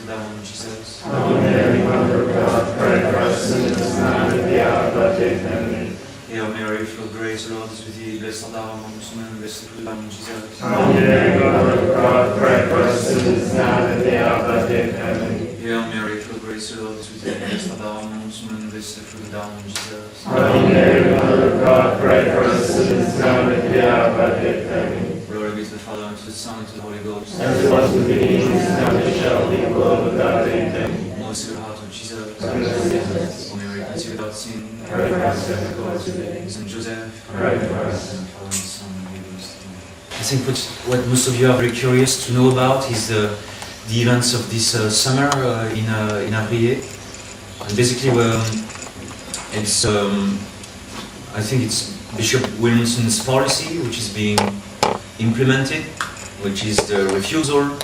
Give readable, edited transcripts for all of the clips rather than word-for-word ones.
down on Jesus. Hail Mary, Mother of God, pray for us sinners now and at the hour of our death. Amen. Hail Mary, full of grace, the Lord is with thee. Blessed art thou amongst women, blessed is the fruit of thy womb, Jesus. Hail Mary, Mother of God, pray for us sinners now and at the hour of our death. Amen. Hail Mary, full of grace, the Lord is with thee. Blessed art thou amongst women, blessed is the fruit of thy womb, Jesus. Hail Mary, Mother of God, pray for us sinners now and at the hour of our death. Amen. Glory be to the Father, and to the Son, and to the Holy Ghost. As it was in the beginning, is now, and shall be, world without end. Amen. Most Sacred Heart of Jesus. Jesus. O Mary, conceived without sin. Pray for us, and God today. Saint Joseph. Pray for us. And the Father, and the Son, and the Holy Ghost. Amen. I think what most of you are very curious to know about is the events of this summer in Avrille. And basically, it's I think it's Bishop Williamson's policy which is being implemented, which is the refusal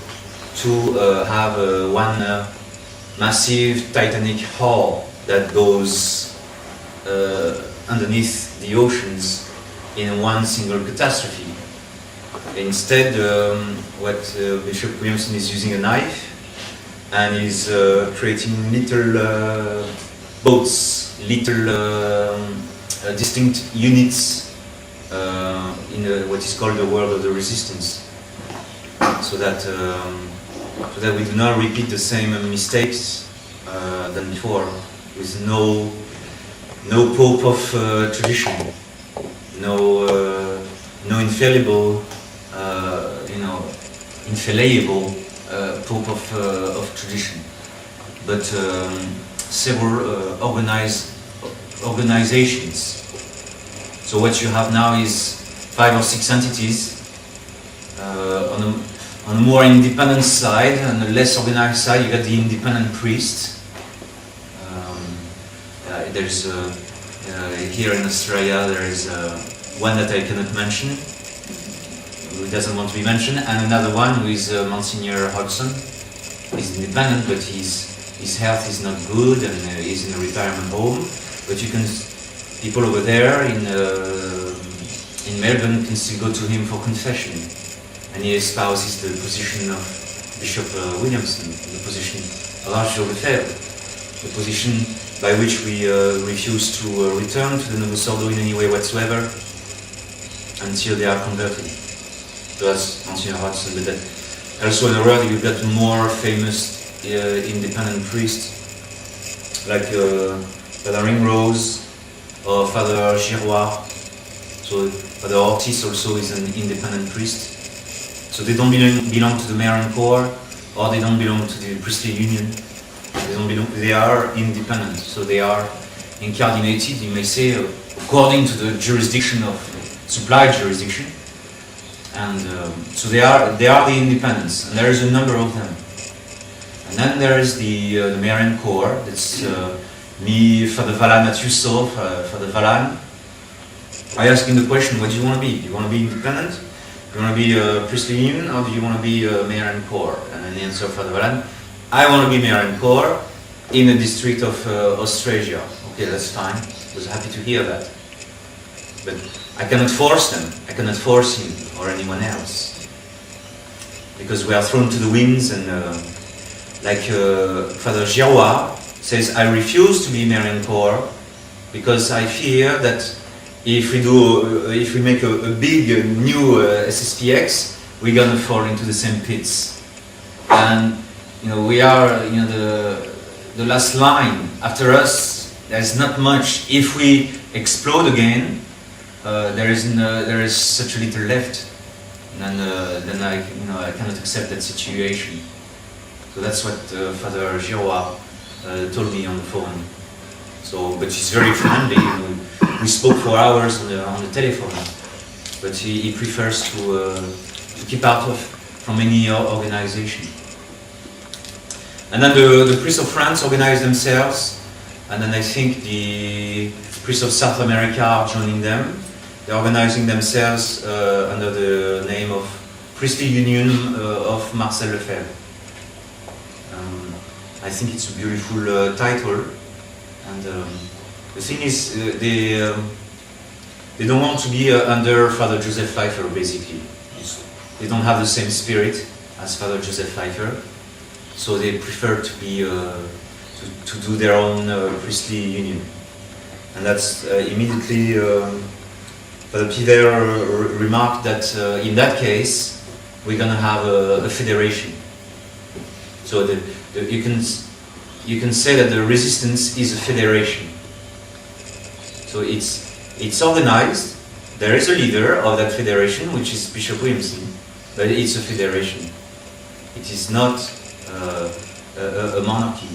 to have one massive Titanic hull that goes underneath the oceans in one single catastrophe. Instead, what Bishop Williamson is using a knife and is creating little boats, little distinct units in what is called the world of the resistance, so that we do not repeat the same mistakes than before, with no pope of tradition, no infallible, infallible pope of tradition, but several organizations. So what you have now is 5 or 6 entities on a more independent side, and a less organized side. You got the independent priest. There's here in Australia there is one that I cannot mention, who doesn't want to be mentioned, and another one who is Monsignor Hodgson. He's independent, but his health is not good, and he's in a retirement home. But you can, people over there in Melbourne can still go to him for confession, and he espouses the position of Bishop Williamson, the position of Archbishop Lefebvre, the position by which we refuse to return to the Novus Ordo in any way whatsoever until they are converted. So that's Monsignor Hodgson. But that also in the world you've got more famous independent priests like Father Ringrose or Father Giroir. So Father Ortiz also is an independent priest. So they don't belong to the Marian Corps, or they don't belong to the priestly union. They are independent. So they are incardinated, you may say, according to the jurisdiction of supplied jurisdiction. And so they are the independents, and there is a number of them. And then there is the Marian Corps. That's me, Father Valan at Yusof, Father Valan. I ask him the question, what do you want to be? Do you want to be independent? Do you want to be a priestly union, or do you want to be a Marian Corps? And then the answer of Father Valan, I want to be Marian Corps in a district of Australia. Okay, that's fine. I was happy to hear that. But I cannot force them. I cannot force him or anyone else, because we are thrown to the winds. And like Father Giroir says, I refuse to be Marian Corps because I fear that if we make a big new SSPX, we're gonna fall into the same pits. And we are the last line. After us, there's not much. If we explode again, there is such a little left, and then I cannot accept that situation. So that's what Father Giroir told me on the phone. So, but he's very friendly. We spoke for hours on the telephone, but he prefers to keep out from any organization. And then the priests of France organize themselves, and then I think the priests of South America are joining them. They're organizing themselves under the name of Priestly Union of Marcel Lefebvre. I think it's a beautiful title, and the thing is, they don't want to be under Father Joseph Pfeiffer, basically. They don't have the same spirit as Father Joseph Pfeiffer. so they prefer to be to do their own priestly union, and that's immediately. Father Piver remarked that in that case we're going to have a federation. So you can say that the resistance is a federation. So it's organized. There is a leader of that federation, which is Bishop Williamson, but it's a federation. It is not a monarchy.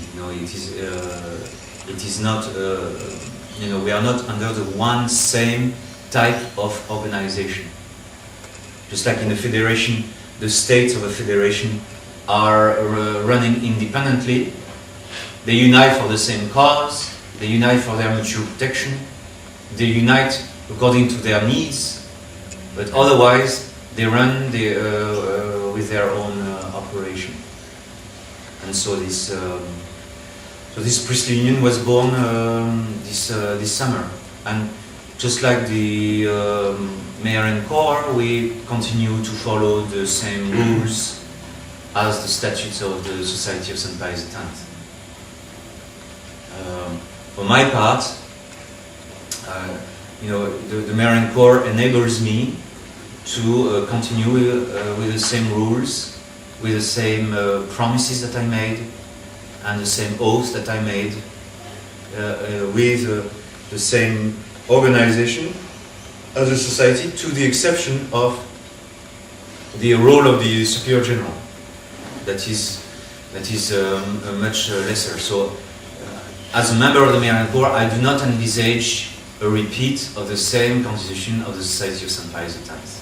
It is not. We are not under the one same type of organization. Just like in a federation, the states of a federation are running independently. They unite for the same cause. They unite for their mutual protection. They unite according to their needs, but otherwise they run with their own operation. And so this priestly union was born this summer. And just like the Marian Corps, we continue to follow the same rules as the statutes of the Society of St. Pius X. For my part, the Marian Corps enables me to continue with the same rules, with the same promises that I made, and the same oaths that I made, with the same organization as a society, to the exception of the role of the Superior General. That is much lesser. So, as a member of the Marian Corps, I do not envisage a repeat of the same constitution of the Society of St. Pius X.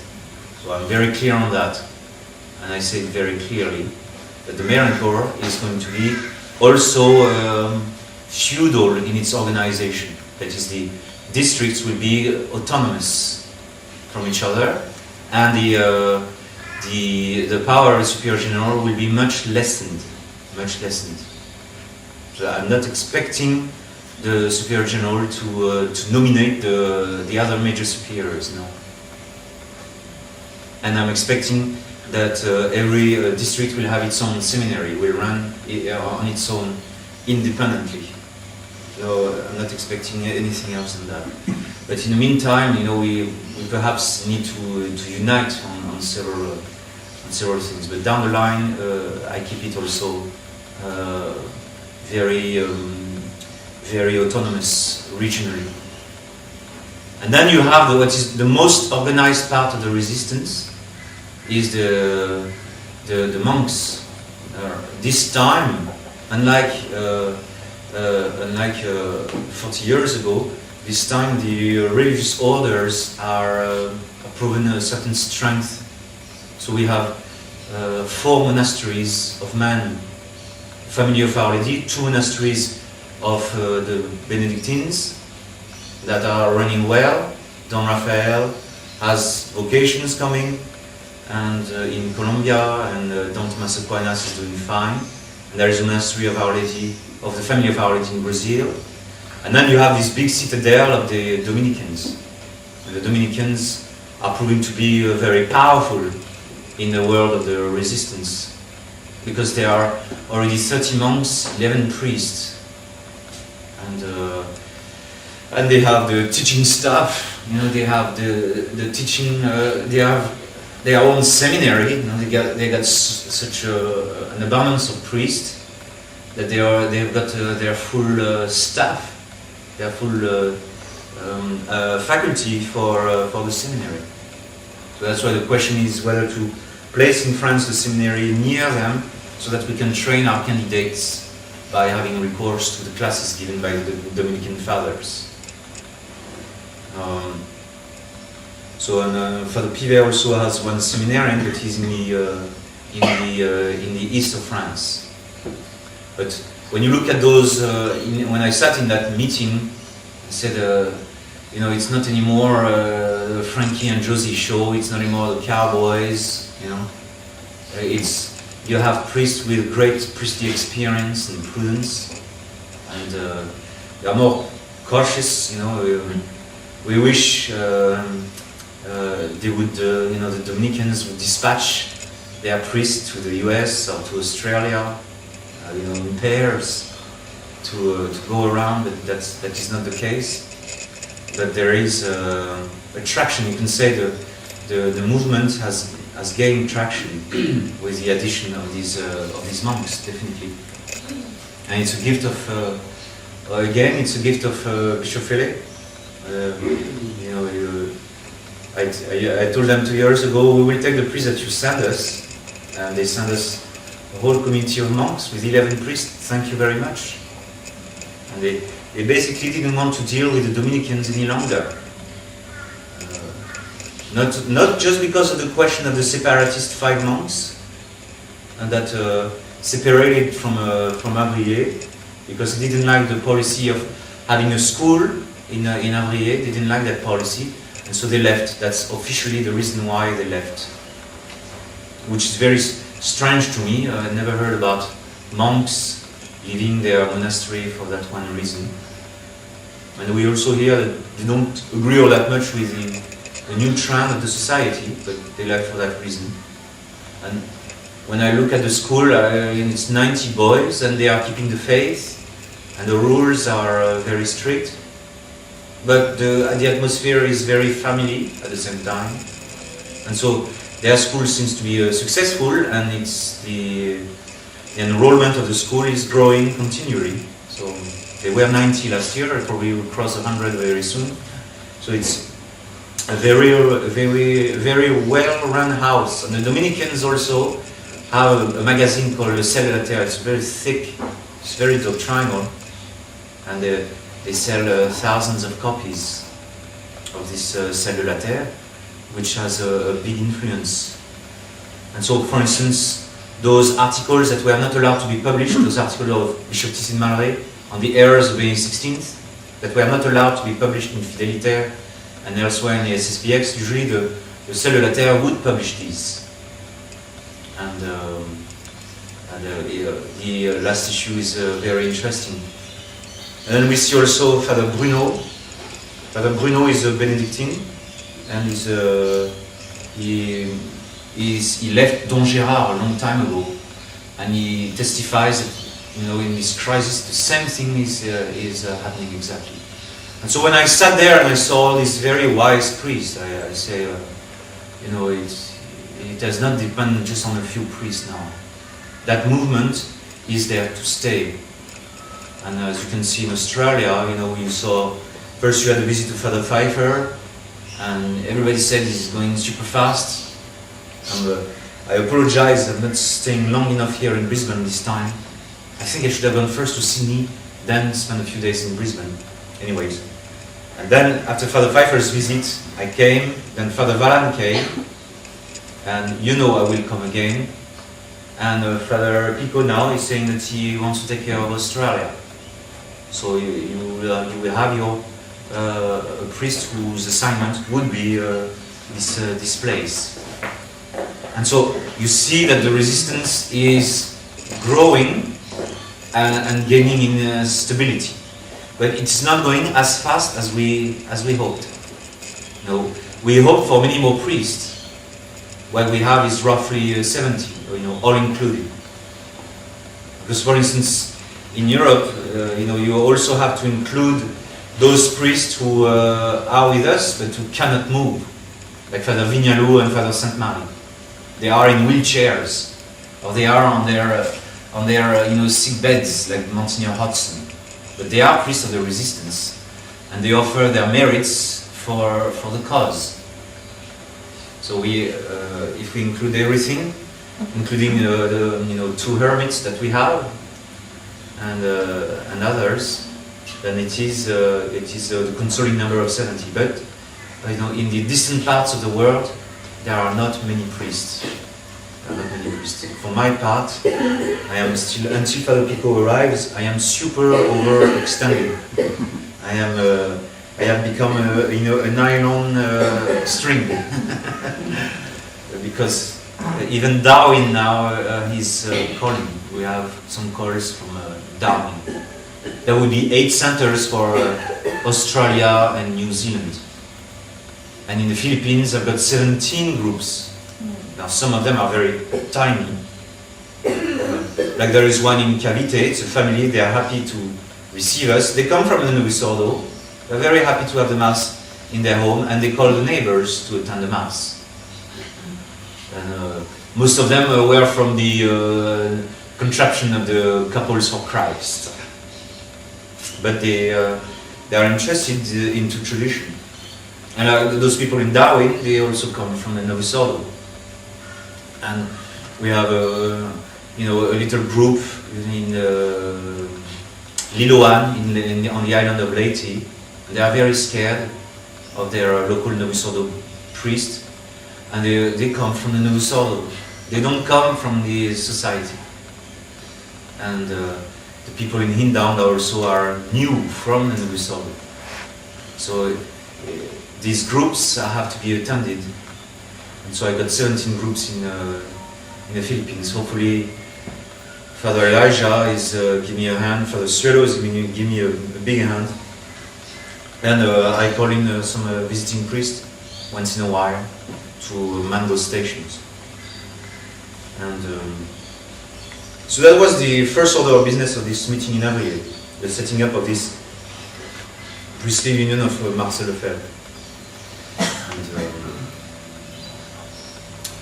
So I'm very clear on that, and I say it very clearly that the Marian Corps is going to be also feudal in its organization. That is, the districts will be autonomous from each other, and the power of the Superior General will be much lessened. So I'm not expecting the Superior General to nominate the other major superiors, no. And I'm expecting that every district will have its own seminary, will run on its own independently. So I'm not expecting anything else than that. But in the meantime, we perhaps need to unite on several things. But down the line, I keep it also very autonomous regionally. And then you have what is the most organized part of the resistance is the monks. This time, unlike 40 years ago, this time the religious orders are proven a certain strength. So we have 4 monasteries of men, Family of Our Lady, 2 monasteries of the Benedictines that are running well. Don Rafael has vocations coming, and in Colombia, and Don Tomas Aquinas is doing fine. And there is a monastery of Our Lady, of the Family of Our Lady in Brazil. And then you have this big citadel of the Dominicans. And the Dominicans are proving to be very powerful in the world of the resistance, because there are already 30 monks, 11 priests, and they have the teaching staff. They have the teaching. They have their own seminary. They got such an abundance of priests that they've got their full staff, their full faculty for the seminary. So that's why the question is whether to place in France the seminary near them, so that we can train our candidates by having recourse to the classes given by the Dominican fathers. Father Piver also has one seminarian, but he's in the east of France. But when you look at those, when I sat in that meeting, I said, it's not anymore the Frankie and Josie show. It's not anymore the cowboys. You have priests with great priestly experience and prudence, and they are more cautious. We wish they would, the Dominicans would dispatch their priests to the US or to Australia, in pairs to go around, but that is not the case. But there is a traction. You can say the movement has gained traction with the addition of these monks, definitely. And it's a gift of again, it's a gift of Bishop Fele. I told them 2 years ago, we will take the priests that you send us, and they send us a whole community of monks with 11 priests. Thank you very much. And they basically didn't want to deal with the Dominicans any longer. Not just because of the question of the separatist 5 monks, and that separated from Avrille, because they didn't like the policy of having a school in Avrille. They didn't like that policy, and so they left. That's officially the reason why they left, which is very strange to me. I never heard about monks leaving their monastery for that one reason. And we also hear that they don't agree all that much with the new trend of the society, but they left for that reason. And when I look at the school, it's 90 boys, and they are keeping the faith, and the rules are very strict. But the atmosphere is very family at the same time. And so their school seems to be successful, and it's the enrollment of the school is growing continually. So they were 90 last year, probably will cross 100 very soon. So it's a very well-run house. And the Dominicans also have a magazine called Sedevacantism. It's very thick, it's very doctrinal, and they sell thousands of copies of this Sedevacantism, which has a big influence. And so, for instance, those articles that were not allowed to be published, those articles of Bishop Tissin Malray on the errors of Benedict XVI, that were not allowed to be published in Fidelitaire and elsewhere in the SSPX, usually the Sedevacantism would publish these. And the last issue is very interesting. And then we see also Father Bruno. Father Bruno is a Benedictine, and he left Don Gérard a long time ago, and he testifies that, in this crisis, the same thing is happening exactly. And so when I sat there and I saw this very wise priest, I say, it does not depend just on a few priests now. That movement is there to stay. And as you can see in Australia, you saw, first you had a visit to Father Pfeiffer, and everybody said he's going super fast. And I apologize, I'm not staying long enough here in Brisbane this time. I think I should have gone first to Sydney, then spend a few days in Brisbane. Anyways. And then after Father Pfeiffer's visit, I came, then Father Vallan came, and I will come again. And Father Pico now is saying that he wants to take care of Australia. So you will have your a priest whose assignment would be this place. And so you see that the resistance is growing and gaining in stability, but it's not going as fast as we hoped. We hope for many more priests. What we have is roughly 70, all included. Because, for instance, in Europe, you also have to include those priests who are with us but who cannot move, like Father Vignalo and Father Saint Marie. They are in wheelchairs, or they are on their sick beds, like Monsignor Hodgson. But they are priests of the resistance, and they offer their merits for the cause. So if we include everything, including the 2 hermits that we have, and others, then it is the consoling number of 70. But in the distant parts of the world, there are not many priests. For my part, I am still, until Father Pico arrives, I am super overextended. I have become a nylon string. Because even Darwin now he's calling. We have some calls from Darwin. There will be 8 centers for Australia and New Zealand. And in the Philippines, I've got 17 groups. Now, some of them are very tiny. Like there is one in Cavite, it's a family, they are happy to receive us. They come from the Novus Ordo, they're very happy to have the Mass in their home, and they call the neighbors to attend the Mass. And most of them were from the contraption of the Couples for Christ. But they are interested into tradition. And those people in Darwin, they also come from the Novus Ordo. And we have a little group in Liloan on the island of Leyte. They are very scared of their local Novus Ordo priest, and they come from the Novus Ordo. They don't come from the society. And the people in Hindown also are new from the Novus Ordo. So these groups have to be attended. And so I got 17 groups in the Philippines. Hopefully Father Elijah is giving me a hand, Father Suelo is giving me a big hand. And I call in some visiting priests once in a while to man those stations. And so that was the first order of business of this meeting in Avrille, the setting up of this priestly union of Marcel Lefebvre.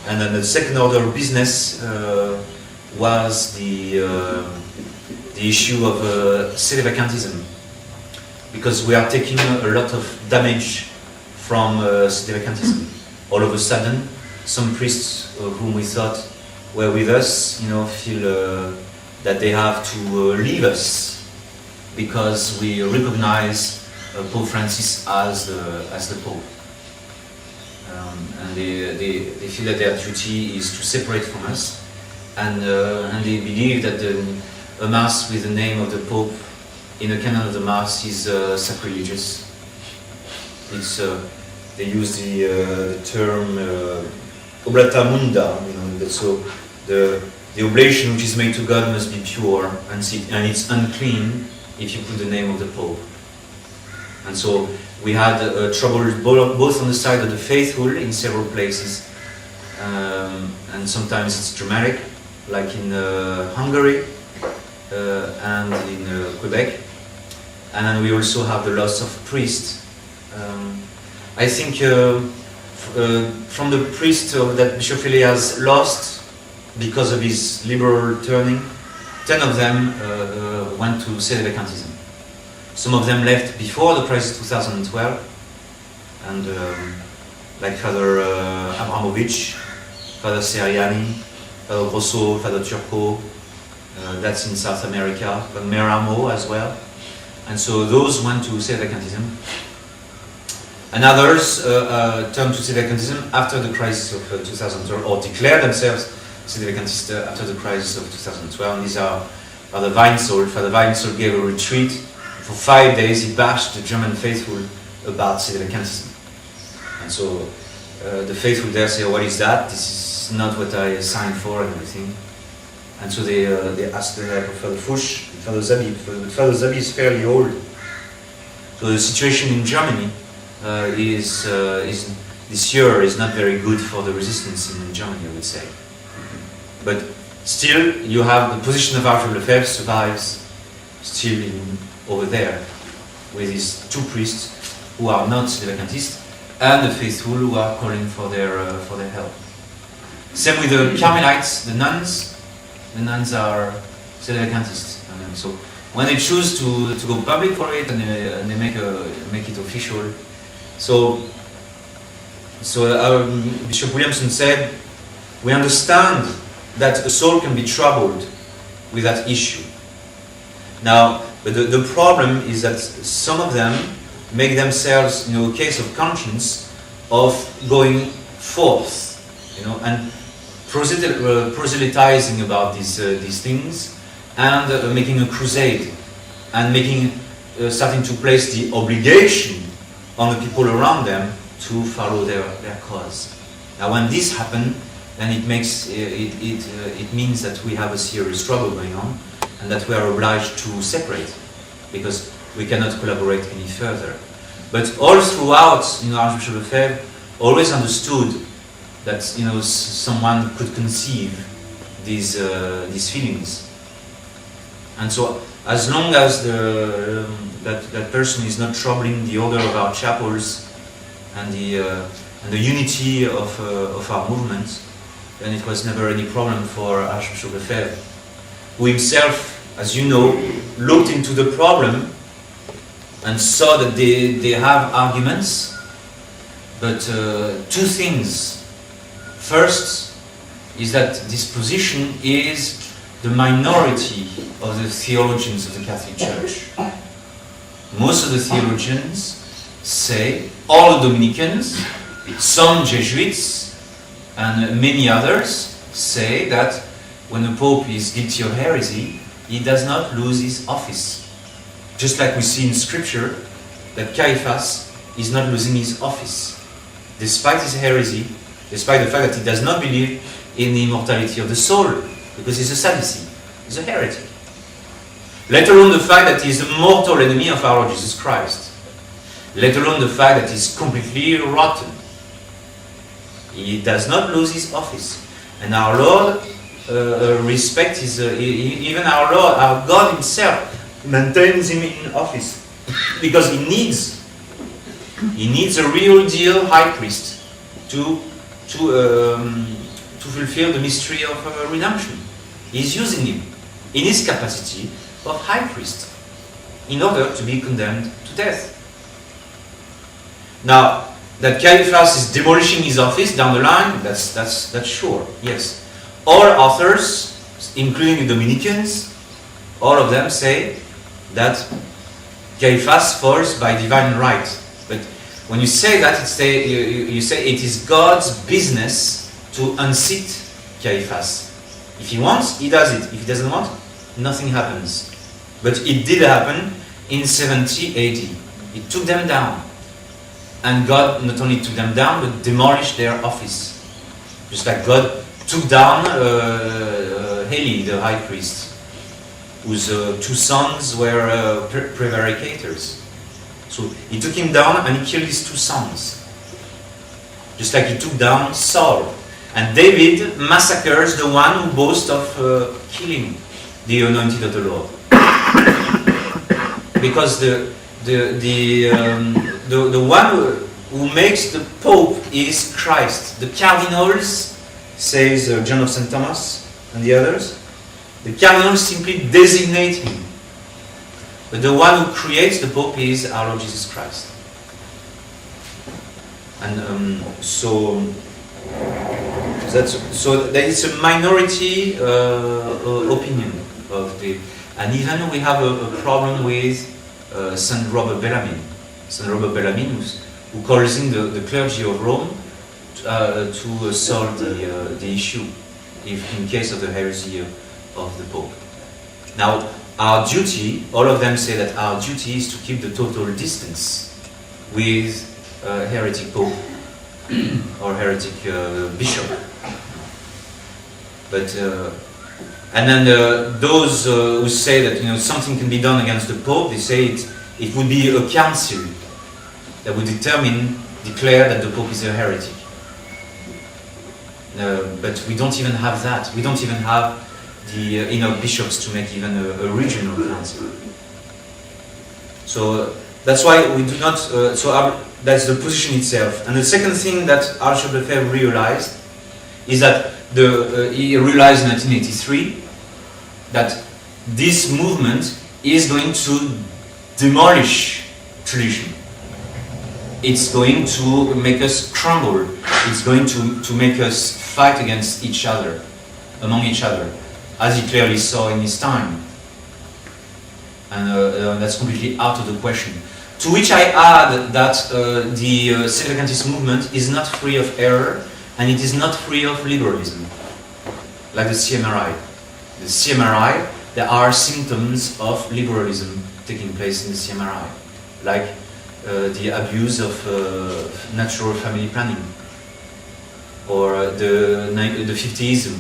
And then the second order of business was the issue of Sedevacantism, because we are taking a lot of damage from Sedevacantism. All of a sudden, some priests whom we thought were with us, feel that they have to leave us because we recognize Pope Francis as the Pope. And they feel that their duty is to separate from us, and they believe that a Mass with the name of the Pope in the canon of the Mass is sacrilegious. It's they use the term oblata munda, so the oblation which is made to God must be pure, and it's unclean if you put the name of the Pope. And so we had trouble both on the side of the faithful in several places, and sometimes it's dramatic, like in Hungary and in Quebec. And then we also have the loss of priests. I think from the priest that Bishop Avrille has lost because of his liberal turning, 10 of them went to Sedevacantism. Some of them left before the crisis 2012, and like Father Abramovich, Father Seriani, Father Grosso, Father Turco, that's in South America, Father Meramo as well. And so those went to Sedevacantism. And others turned to Sedevacantism after the crisis of 2012, or declared themselves Sedevacantists after the crisis of 2012. And these are Father Weinsold. Father Weinsold gave a retreat. For 5 days he bashed the German faithful about Sedevacantism. And so the faithful there say, what is that? This is not what I signed for and everything. And so they asked the help of Father Fuchs and Father Zabi. Father Zabi is fairly old. So the situation in Germany is this year is not very good for the resistance in Germany, I would say. But still, you have the position of Arthur Lefebvre survives still over there, with these two priests who are not Sedevacantists and the faithful who are calling for their help. Same with the Carmelites, the nuns. The nuns are Sedevacantists, and so when they choose to go public for it and they make it official. So Bishop Williamson said, we understand that a soul can be troubled with that issue. Now, but the problem is that some of them make themselves, a case of conscience of going forth, and proselytizing about these things, and making a crusade, and starting to place the obligation on the people around them to follow their cause. Now, when this happens, then it means that we have a serious struggle going on, and that we are obliged to separate, because we cannot collaborate any further. But all throughout, Archbishop Lefebvre always understood that someone could conceive these feelings. And so, as long as that person is not troubling the order of our chapels and the unity of our movement, then it was never any problem for Archbishop Lefebvre, who himself, as you know, looked into the problem and saw that they have arguments, but two things. First is that this position is the minority of the theologians of the Catholic Church. Most of the theologians say, all the Dominicans, some Jesuits, and many others say that when the Pope is guilty of heresy, he does not lose his office. Just like we see in Scripture that Caiaphas is not losing his office, despite his heresy, despite the fact that he does not believe in the immortality of the soul, because he's a Sadducee, he's a heretic. Let alone the fact that he is the mortal enemy of our Lord Jesus Christ. Let alone the fact that he's completely rotten. He does not lose his office. And our Lord respects his, even our Lord, our God himself, maintains him in office. Because he needs a real deal high priest to fulfill the mystery of redemption. He's using him in his capacity of high priest in order to be condemned to death. Now, that Caiaphas is demolishing his office down the line, that's sure, yes. All authors, including the Dominicans, all of them say that Caiaphas falls by divine right. But when you say that, you say it is God's business to unseat Caiaphas. If he wants, he does it. If he doesn't want, nothing happens. But it did happen in 70 AD. It took them down. And God not only took them down, but demolished their office. Just like God took down Heli, the high priest, whose two sons were prevaricators. So he took him down and he killed his two sons. Just like he took down Saul. And David massacres the one who boasts of killing the anointed of the Lord. Because the one who makes the Pope is Christ. The cardinals, says John of St. Thomas and the others, the cardinals simply designate him. But the one who creates the Pope is our Lord Jesus Christ. And so there is a minority opinion of the, and even we have a problem with Saint Robert Bellarmine. Saint Robert Bellarmine, who calls in the clergy of Rome to solve the issue, if in case of the heresy of the Pope. Now, our duty, all of them say that our duty is to keep the total distance with heretic Pope or heretic bishop. But and then those who say that something can be done against the Pope, they say it would be a council that would declare that the Pope is a heretic. But we don't even have that. We don't even have the enough bishops to make even a regional council. So that's why we do not. That's the position itself. And the second thing that Archbishop Lefebvre realized is that he realized in 1983 that this movement is going to demolish tradition. It's going to make us crumble. It's going to make us fight against each other, among each other, as he clearly saw in his time. And that's completely out of the question. To which I add that the Sedevacantism movement is not free of error, and it is not free of liberalism, like the CMRI. The CMRI, there are symptoms of liberalism taking place in the CMRI, like the abuse of natural family planning, or the 50ism,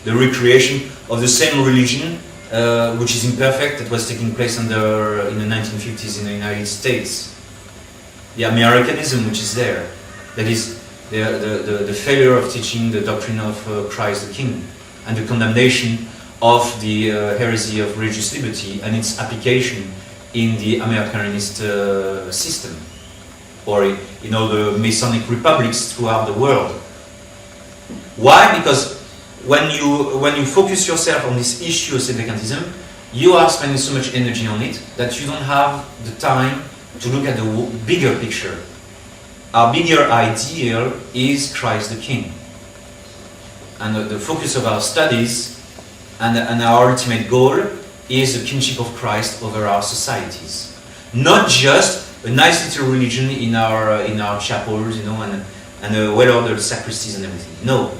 the recreation of the same religion, which is imperfect, that was taking place in the 1950s in the United States. The Americanism which is there, that is the failure of teaching the doctrine of Christ the King. and the condemnation of the heresy of religious liberty and its application in the Americanist system, or in all the Masonic republics throughout the world. Why? Because when you focus yourself on this issue of Sedevacantism, you are spending so much energy on it that you don't have the time to look at the bigger picture. Our bigger ideal is Christ the King. And the focus of our studies and our ultimate goal is the kingship of Christ over our societies. Not just a nice little religion in our chapels, you know, and a well-ordered sacristies and everything. No.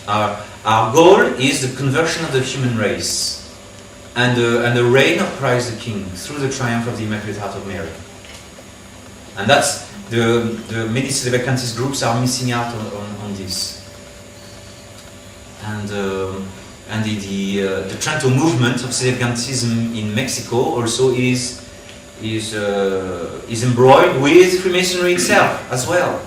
Our goal is the conversion of the human race and the reign of Christ the King through the triumph of the Immaculate Heart of Mary. And that's the many Sedevacantist groups are missing out on this. And the Trento movement of Sedevacantism in Mexico also is embroiled with Freemasonry itself as well.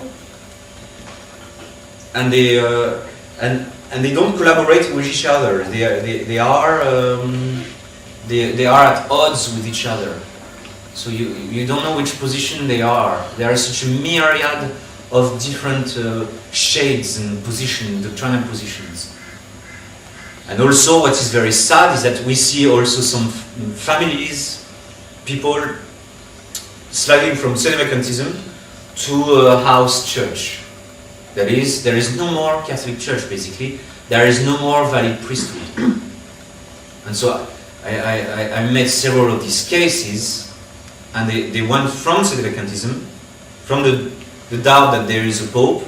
And they don't collaborate with each other. They are at odds with each other. So you don't know which position they are. There are such a myriad of different shades and doctrinal positions. And also what is very sad is that we see also some families, people sliding from Sedevacantism to a house church. That is, there is no more Catholic Church basically. There is no more valid priesthood. And so I met several of these cases, and they went from Sedevacantism, from the doubt that there is a Pope,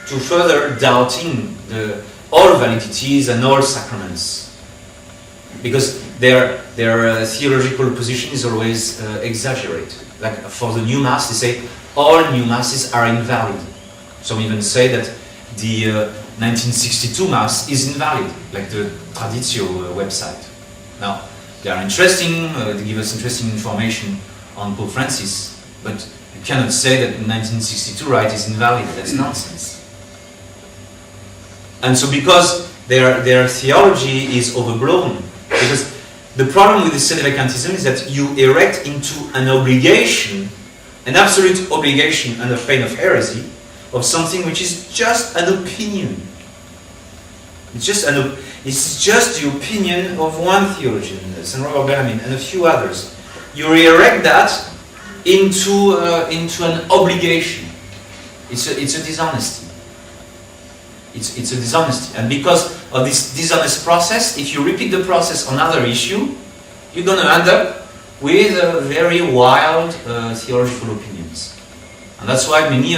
to further doubting all validities and all sacraments, because their theological position is always exaggerated. Like for the new Mass, they say all new Masses are invalid. Some even say that the 1962 Mass is invalid, like the Traditio website. Now, they are interesting, they give us interesting information on Pope Francis, but you cannot say that the 1962 rite is invalid. That's nonsense. And so because their theology is overblown, because the problem with the Sedevacantism is that you erect into an obligation, an absolute obligation under pain of heresy, of something which is just an opinion. It's just the opinion of one theologian, St. Robert Bellarmine, and a few others. You erect that into an obligation. It's a dishonesty. It's a dishonesty. And because of this dishonest process, if you repeat the process on other issue, you're going to end up with very wild theological opinions. And that's why many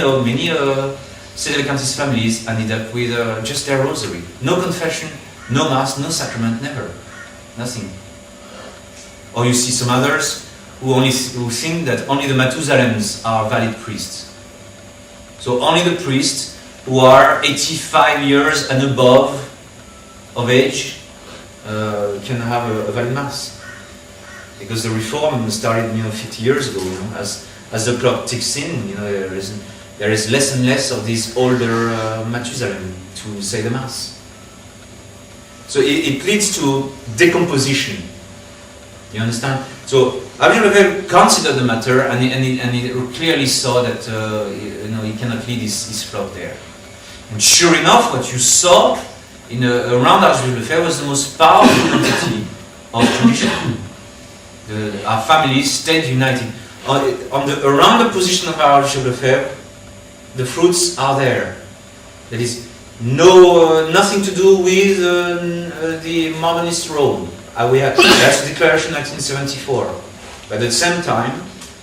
Sedevacantist families ended up with just their rosary. No confession, no Mass, no sacrament, never. Nothing. Or you see some others who think that only the Mathusalems are valid priests. So only the priests who are 85 years and above of age can have a valid Mass. Because the Reform started 50 years ago, as the clock ticks in, there is less and less of these older Mathusalem to say the Mass. So it leads to decomposition. You understand? So Avrille considered the matter, and he clearly saw that he cannot lead his flock there. And sure enough, what you saw around Avrille was the most powerful entity of tradition. Our families stayed united. Around the position of our Archbishop Lefebvre, the fruits are there. That is nothing to do with the modernist Rome. That's the declaration 1974. But at the same time,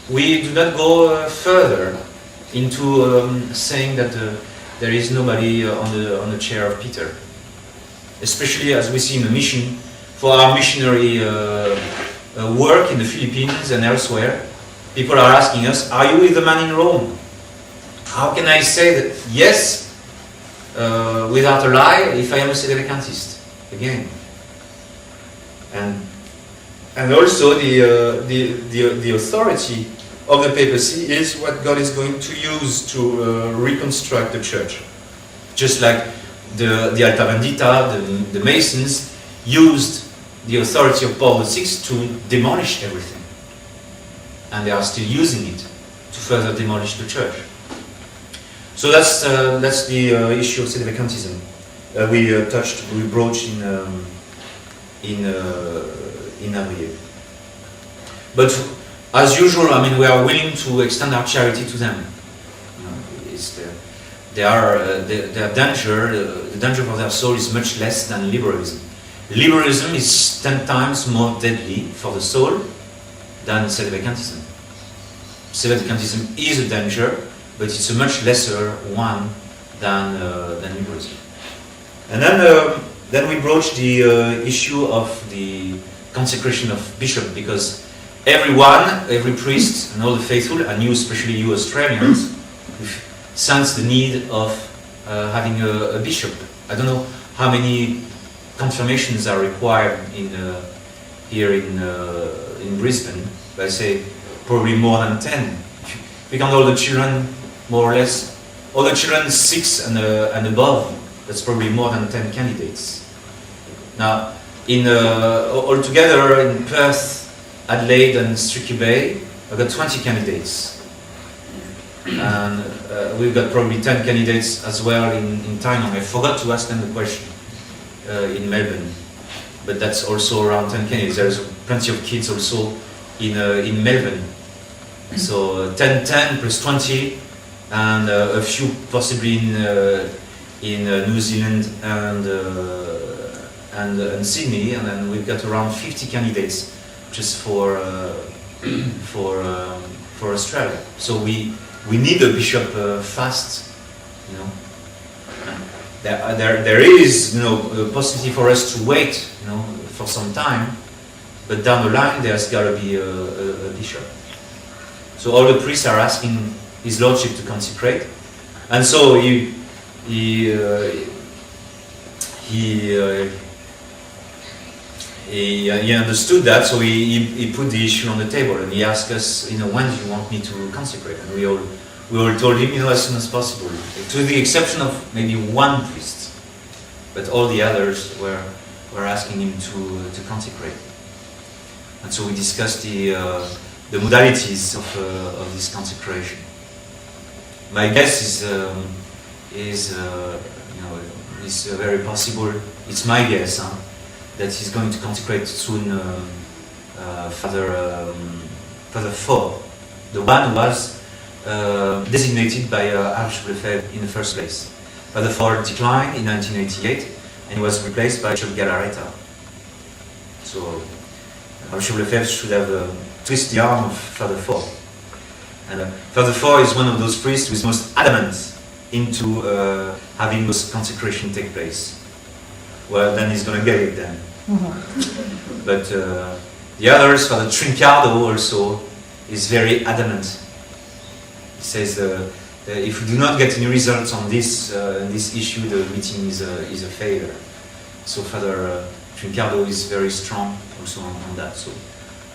we do not go further into saying that there is nobody on the chair of Peter. Especially as we see in the mission, for our missionary work in the Philippines and elsewhere, people are asking us, are you with the man in Rome? How can I say that yes, without a lie, if I am a Sedevacantist? Again. And also the authority of the papacy is what God is going to use to reconstruct the church. Just like the Alta Vendita, the Masons, used the authority of Paul VI to demolish everything. And they are still using it to further demolish the church. So that's the issue of Sedevacantism. We broached in Avrille. But as usual, I mean, we are willing to extend our charity to them. Their danger, the danger for their soul is much less than liberalism. Liberalism is 10 times more deadly for the soul than Sedevacantism. Sedevacantism is a danger, but it's a much lesser one than liberalism. And then we broached the issue of the consecration of bishop, because every priest and all the faithful, and you, especially you Australians, sense the need of having a bishop. I don't know how many confirmations are required here in Brisbane, but I say probably more than 10. We count all the children, more or less, all the children 6 and above. That's probably more than 10 candidates. Now, altogether in Perth, Adelaide, and Streaky Bay, I've got 20 candidates. And we've got probably 10 candidates as well in Tynong. I forgot to ask them the question in Melbourne, but that's also around 10 candidates. There's plenty of kids also in Melbourne. So 10 plus 20, and a few possibly in New Zealand and Sydney, and then we've got around 50 candidates just for Australia. So we need a bishop fast, you know. There is, you know, a possibility for us to wait, you know, for some time, but down the line there's got to be a bishop. So all the priests are asking His Lordship to consecrate, and so he understood that, so he put the issue on the table, and he asked us, you know, when do you want me to consecrate? And we all told him, you know, as soon as possible, to the exception of maybe one priest, but all the others were asking him to consecrate. And so we discussed the modalities of this consecration. My guess is very possible. It's my guess that he's going to consecrate soon Father Fr, the one who was designated by Archbishop Lefebvre in the first place. Father Fr declined in 1988 and he was replaced by Bishop Galarreta. So Archbishop Lefebvre should have twisted the arm of Father Fr. And Father Fr is one of those priests who is most adamant into having this consecration take place. Well, then he's going to get it then. But the others, Father Trincardo also, is very adamant. He says if we do not get any results on this issue, the meeting is a failure. So Father Trincardo is very strong also on that. So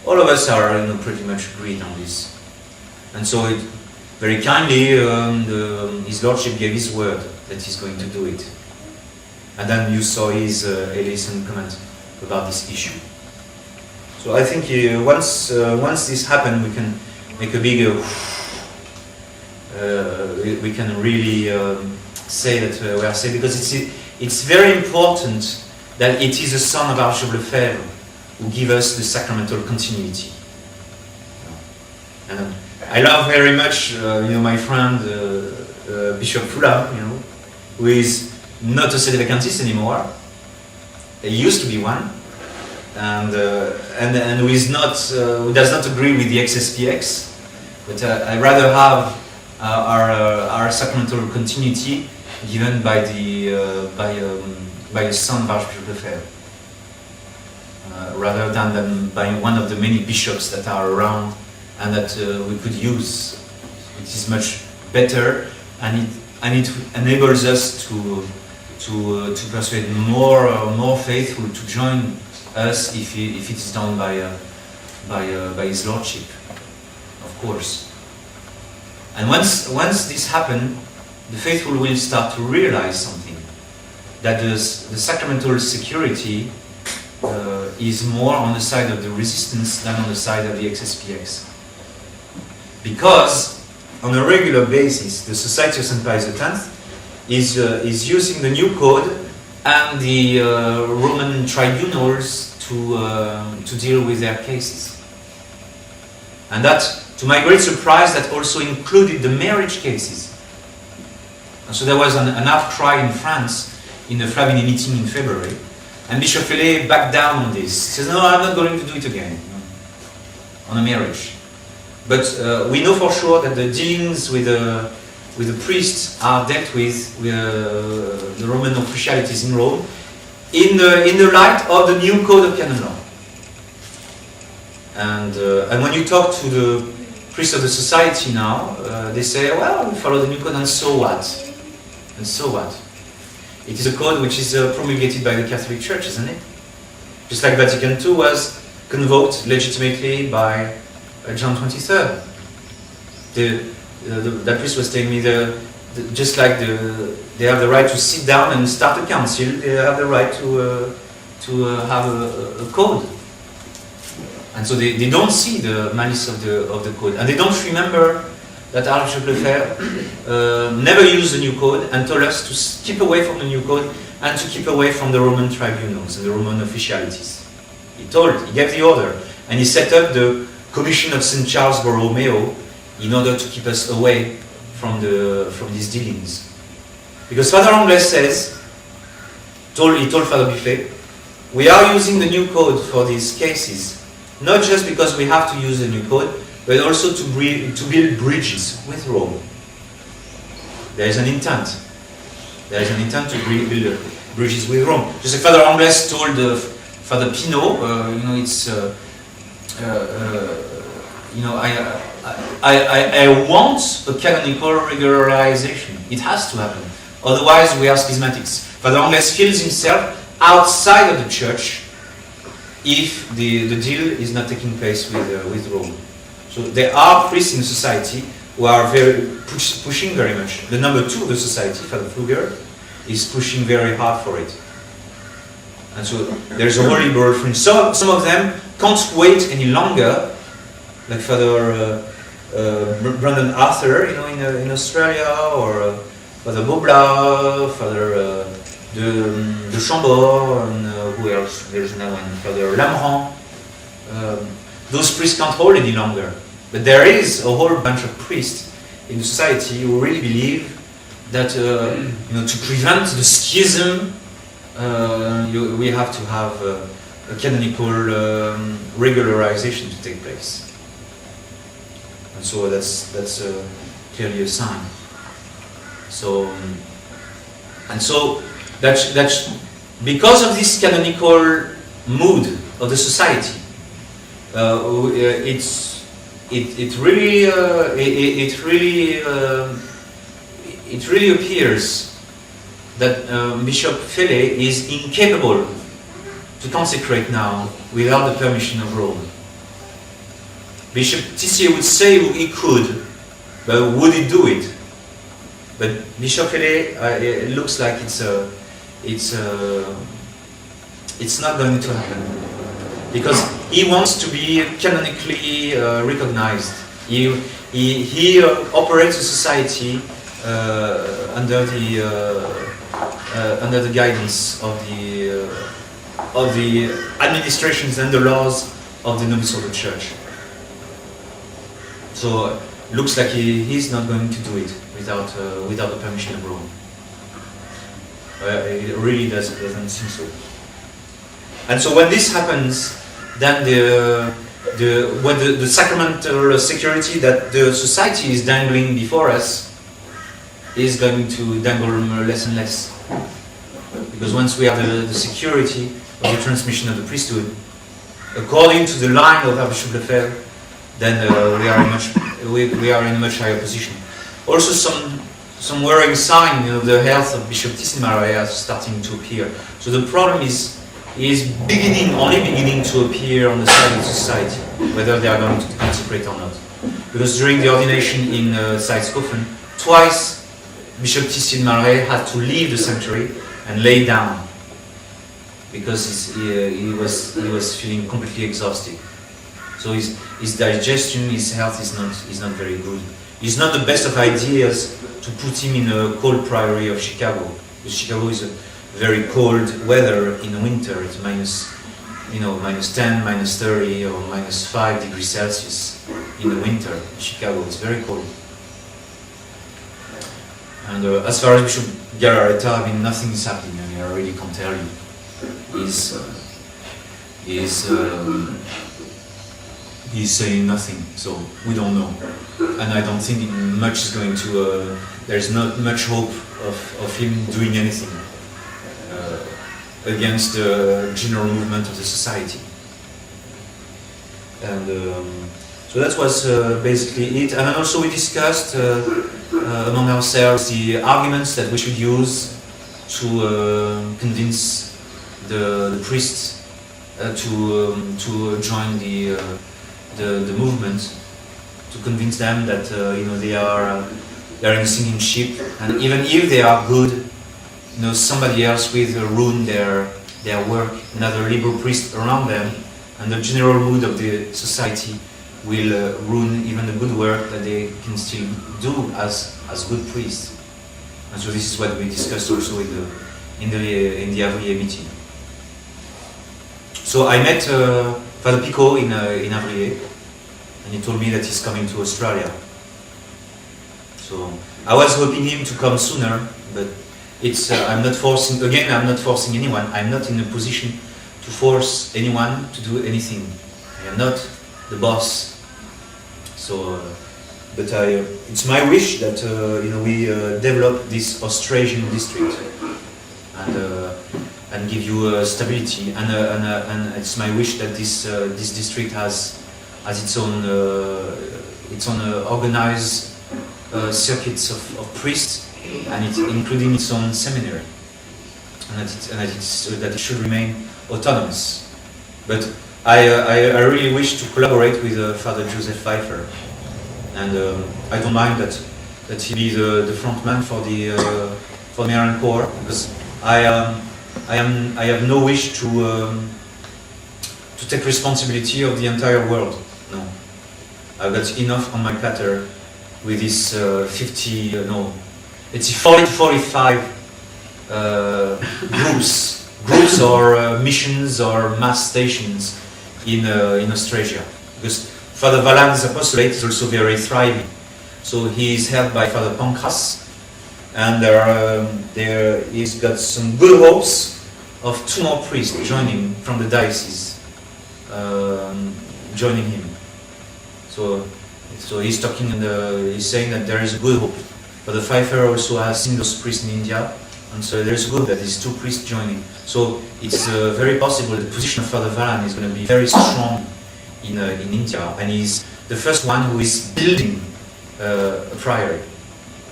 all of us are, you know, pretty much agreed on this. And so very kindly, His Lordship gave his word that he's going to do it. And then you saw his Eliasson comment about this issue. So I think once this happened, we can make a big, we can really say that we are saved, because it's very important that it is the Son of Archbishop Lefebvre who gives us the sacramental continuity. And I love very much, my friend Bishop Fula, who is not a Sedevacantist anymore. He used to be one, and who is not, who does not agree with the SSPX. But I rather have our sacramental continuity given by the son of Archbishop Lefebvre, rather than by one of the many bishops that are around and that we could use. It is much better, and it enables us to persuade more faithful to join us if it is done by His Lordship, of course. And once this happens, the faithful will start to realize something, that the sacramental security is more on the side of the resistance than on the side of the SSPX. Because on a regular basis, the Society of St. Pius X is using the new code and the Roman tribunals to deal with their cases. And that, to my great surprise, that also included the marriage cases. And so there was an outcry in France in the Flavigny meeting in February, and Bishop Fellé backed down on this. He says, no, I'm not going to do it again on a marriage. But we know for sure that the dealings with the priests are dealt with the Roman officialities in Rome in the light of the new code of canon law. And when you talk to the priests of the society now, they say, well, we follow the new code, and so what? And so what? It is a code which is promulgated by the Catholic Church, isn't it? Just like Vatican II was convoked legitimately by John XXIII. That priest was telling me, just like they have the right to sit down and start a council, they have the right to have a code. And so they don't see the malice of the code, and they don't remember that Archbishop Lefebvre never used the new code and told us to keep away from the new code and to keep away from the Roman tribunals and the Roman officialities. He gave the order, and he set up the Commission of St. Charles Borromeo in order to keep us away from these dealings. Because Father Anglès he told Father Buffet, we are using the new code for these cases, not just because we have to use the new code, but also to build bridges with Rome. There is an intent. There is an intent to build bridges with Rome. Just like Father Anglès told Father Pinault, it's I want a canonical regularization. It has to happen. Otherwise, we are schismatics. Father Anglès feels himself outside of the church if the deal is not taking place with Rome. So there are priests in the society who are pushing very much. The number 2 of the society, Father Fluger, is pushing very hard for it. And so there's a whole liberal fringe. Some of them can't wait any longer, like Father Brandon Arthur, in Australia, or Father Bobla, Father de Chambord, and who else? There's another one, Father Lamran. Those priests can't hold any longer. But there is a whole bunch of priests in the society who really believe that to prevent the schism, we have to have a canonical regularization to take place. And so that's clearly a sign. So that's because of this canonical mood of the society. It really appears that Bishop Fellé is incapable to consecrate now without the permission of Rome. Bishop Tissier would say he could, but would he do it? But Bishop Fellé, it looks like it's not going to happen, because he wants to be canonically recognized. He operates a society under the guidance of the administrations and the laws of the novice of the church. So looks like he's not going to do it without the permission of Rome. It really doesn't seem so. And so when this happens, then the sacramental security that the society is dangling before us is going to dangle less and less. Because once we have the security of the transmission of the priesthood, according to the line of Archbishop Lefebvre, then we are in a much higher position. Also, some worrying sign, the health of Bishop Tissin-Marais is starting to appear. So the problem is only beginning to appear on the side of the society, whether they are going to consecrate or not. Because during the ordination in Salzkofen, twice Bishop Tissin-Marais had to leave the sanctuary and lay down because he was feeling completely exhausted. So his digestion, his health is not very good. It's not the best of ideas to put him in a cold priory of Chicago. Because Chicago is a very cold weather in the winter. It's minus 10, minus 30, or minus 5 degrees Celsius in the winter in Chicago. It's very cold. And as far as Bishop Galarreta, I mean, nothing is happening. I mean, I really can't tell you. He's saying nothing, so we don't know. And I don't think much is going to, there's not much hope of him doing anything against the general movement of the society. And so that was basically it. And then also we discussed among ourselves the arguments that we should use to convince the priests to join the movement, to convince them that they are in a sinking ship, and even if they are good, somebody else will ruin their work, another liberal priest around them, and the general mood of the society will ruin even the good work that they can still do as good priests. And so this is what we discussed also in the Avrille meeting. So I met Father Pico in Avrille, and he told me that he's coming to Australia. So I was hoping him to come sooner, but I'm not forcing anyone. I'm not in a position to force anyone to do anything. I am not the boss. So, but it's my wish that we develop this Austrasian district and give you stability. And it's my wish that this district has its own organized circuits of priests, and including its own seminary, and that it should remain autonomous. But I really wish to collaborate with Father Joseph Pfeiffer, and I don't mind that he be the front man for the Marian Corps, because I have no wish to take responsibility of the entire world. No, I've got enough on my platter with this 40 to 45 groups or missions or mass stations in Australia. Because Father Vallan's apostolate is also very thriving. So he is helped by Father Pancras, and he's got some good hopes of 2 more priests joining from the diocese, joining him. So he's talking, and he's saying that there is a good hope. But the Pfeiffer also has seen those priests in India, and so there's good that these 2 priests joining. So it's very possible the position of Father Vallan is going to be very strong in India, and he's the first one who is building a priory.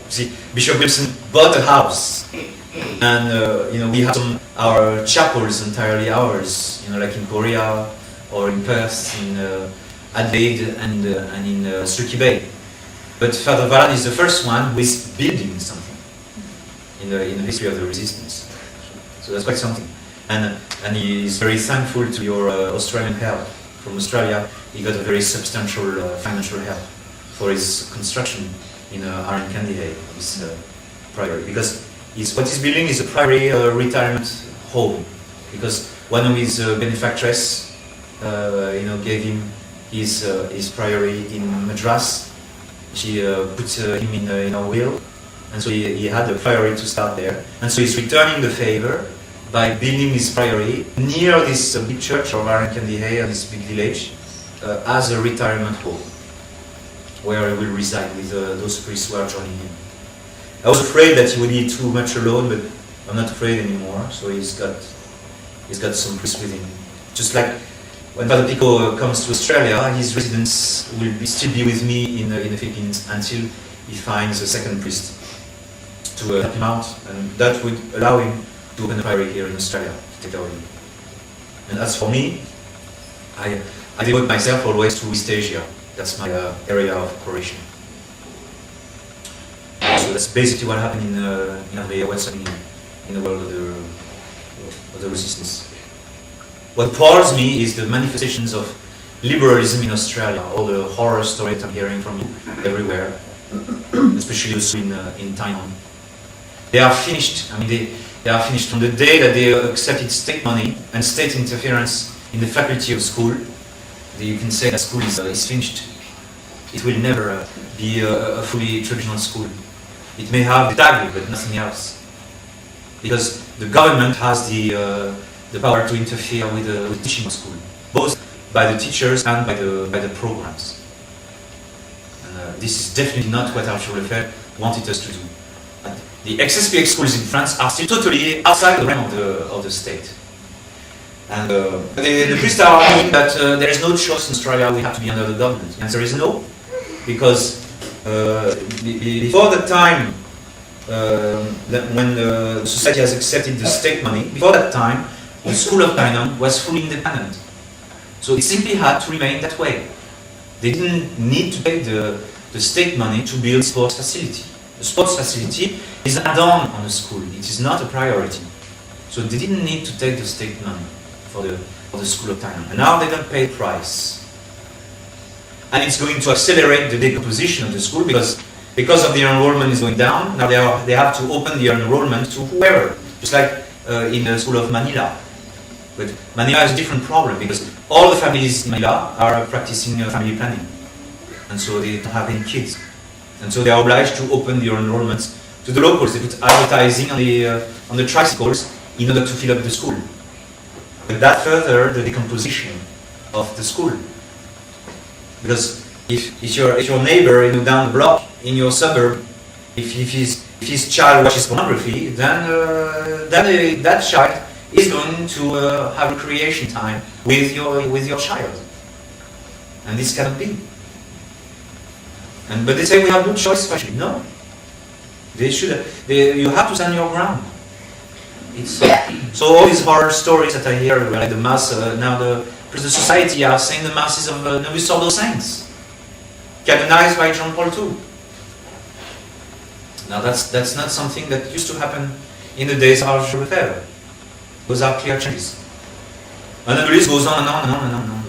See, Bishop Williamson bought a house, and we have our chapels entirely ours, like in Korea or in Perth, in Adelaide, and in Sulky Bay. But Father Vallan is the first one who is building something in the history of the resistance. So that's quite something. And he is very thankful to your Australian help. From Australia, he got a very substantial financial help for his construction in Arankandihay, this priory. Because what he's building is a priory retirement home. Because one of his benefactress, gave him his priory in Madras. She put him in a will, and so he had a priory to start there. And so he's returning the favor by building his priory near this big church of Arankandihay, this big village, as a retirement home, where he will reside with those priests who are joining him. I was afraid that he would be too much alone, but I'm not afraid anymore. So he's got some priests with him. Just like when Father Pico comes to Australia, his residence will still be with me in the Philippines until he finds a second priest to help him out, and that would allow him to open a priory here in Australia to take care of him. And as for me, I devote myself always to East Asia. That's my area of operation. So that's basically what happened in Avrille, what's happening in the world of the resistance. What appalls me is the manifestations of liberalism in Australia, all the horror stories I'm hearing from you everywhere, especially also in Taiwan. They are finished. I mean, they are finished from the day that they accepted state money and state interference in the faculty of school. You can say that school is finished. It will never be a fully traditional school. It may have the tag, but nothing else. Because the government has the power to interfere with the teaching of school, both by the teachers and by the programs. And this is definitely not what Avrille wanted us to do. And the SSPX schools in France are still totally outside the realm of the state. And the priests are arguing that there is no choice in Australia, we have to be under the government. The answer is no, because before the time when the society has accepted the state money, before that time, the School of Tainan was fully independent. So it simply had to remain that way. They didn't need to pay the state money to build sports facility. The sports facility is an add-on on the school. It is not a priority. So they didn't need to take the state money for the School of Tainan. And now they're going to pay the price. And it's going to accelerate the decomposition of the school because of the enrollment is going down. Now they have to open the enrollment to whoever, just like in the School of Manila. But Manila has a different problem because all the families in Manila are practicing family planning. And so they don't have any kids. And so they are obliged to open the enrollments to the locals. They put advertising on the tricycles in order to fill up the school. But that further the decomposition of the school. Because if your neighbor down the block in your suburb, if his child watches pornography, then that child is going to have recreation time with your child, and this cannot be. But they say we have no choice. Actually, no. You have to stand your ground. So all these horror stories that I hear, like the mass because the society are saying the masses of Novus Ordo Saints, canonized by John Paul II. Now that's not something that used to happen in the days of Avrille. Those are clear changes. And the list goes on and on and on and on.